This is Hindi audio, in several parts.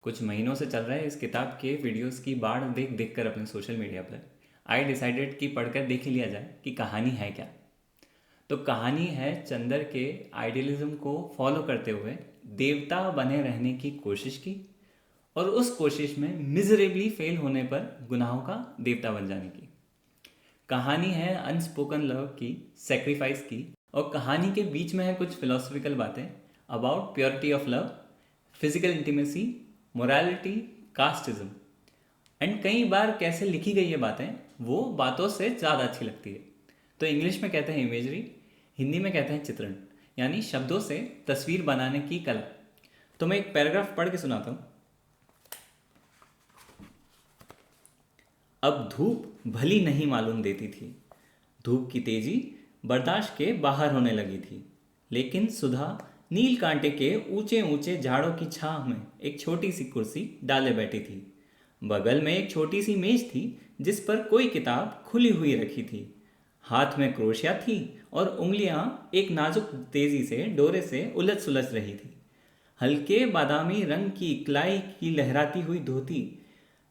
कुछ महीनों से चल रहा है इस किताब के वीडियोस की बाढ़ देख देख कर अपने सोशल मीडिया पर आई डिसाइडेड कि पढ़कर देख ही लिया जाए कि कहानी है क्या। तो कहानी है चंदर के आइडियलिज्म को फॉलो करते हुए देवता बने रहने की कोशिश की और उस कोशिश में मिजरेबली फेल होने पर गुनाहों का देवता बन जाने की। कहानी है अनस्पोकन लव की, सेक्रीफाइस की, और कहानी के बीच में है कुछ फिलोसफिकल बातें about purity of love, physical intimacy, morality, casteism. And कई बार कैसे लिखी गई ये बातें वो बातों से ज़्यादा अच्छी लगती है। तो इंग्लिश में कहते हैं इमेजरी, हिंदी में कहते हैं चित्रण, यानी शब्दों से तस्वीर बनाने की कला। तो मैं एक पैराग्राफ पढ़ के सुनाता हूँ। अब धूप भली नहीं मालूम देती थी, धूप की तेजी बर्दाश्त के बाहर होने लगी थी, लेकिन सुधा नील कांटे के ऊंचे ऊंचे झाड़ों की छांव में एक छोटी सी कुर्सी डाले बैठी थी। बगल में एक छोटी सी मेज थी जिस पर कोई किताब खुली हुई रखी थी। हाथ में क्रोशिया थी और उंगलियां एक नाजुक तेजी से डोरे से उलझ सुलझ रही थी। हल्के बादामी रंग की इकलाई की लहराती हुई धोती,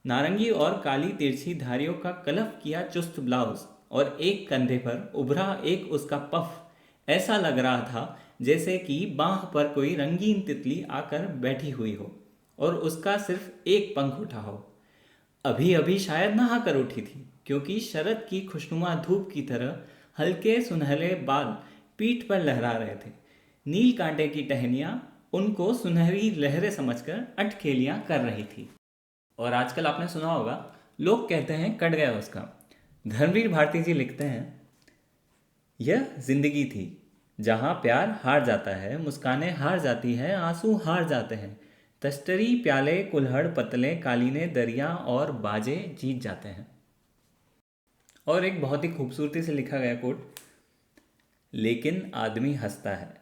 नारंगी और काली तिरछी धारियों का कलफ किया चुस्त ब्लाउज और एक कंधे पर उभरा एक उसका पफ ऐसा लग रहा था जैसे कि बांह पर कोई रंगीन तितली आकर बैठी हुई हो और उसका सिर्फ एक पंख उठा हो। अभी अभी शायद नहा कर उठी थी, क्योंकि शरद की खुशनुमा धूप की तरह हल्के सुनहले बाल पीठ पर लहरा रहे थे। नील कांटे की टहनियाँ उनको सुनहरी लहरें समझकर अटखेलियाँ कर रही थी। और आजकल आपने सुना होगा, लोग कहते हैं कट गया उसका। धर्मवीर भारती जी लिखते हैं, यह जिंदगी थी जहाँ प्यार हार जाता है, मुस्कानें हार जाती हैं, आंसू हार जाते हैं, तस्तरी प्याले कुल्हड़ पतले कालीने दरिया और बाजे जीत जाते हैं। और एक बहुत ही खूबसूरती से लिखा गया कोट, लेकिन आदमी हंसता है,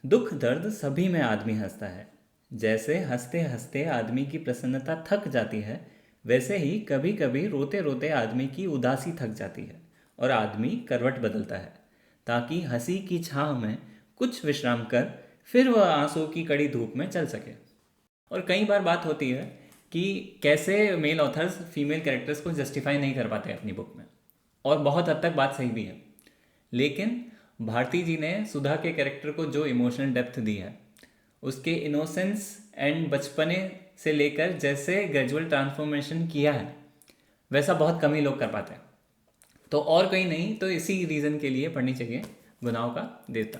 दुख दर्द सभी में आदमी हंसता है। जैसे हंसते हंसते आदमी की प्रसन्नता थक जाती है, वैसे ही कभी कभी रोते रोते आदमी की उदासी थक जाती है और आदमी करवट बदलता है ताकि हंसी की छांव में कुछ विश्राम कर फिर वह आंसू की कड़ी धूप में चल सके। और कई बार बात होती है कि कैसे मेल ऑथर्स फीमेल कैरेक्टर्स को जस्टिफाई नहीं कर पाते अपनी बुक में, और बहुत हद तक बात सही भी है। लेकिन भारती जी ने सुधा के कैरेक्टर को जो इमोशनल डेप्थ दी है, उसके इनोसेंस एंड बचपने से लेकर जैसे ग्रेजुअल ट्रांसफॉर्मेशन किया है, वैसा बहुत कम ही लोग कर पाते हैं। तो और कहीं नहीं तो इसी रीज़न के लिए पढ़नी चाहिए गुनाहों का देवता।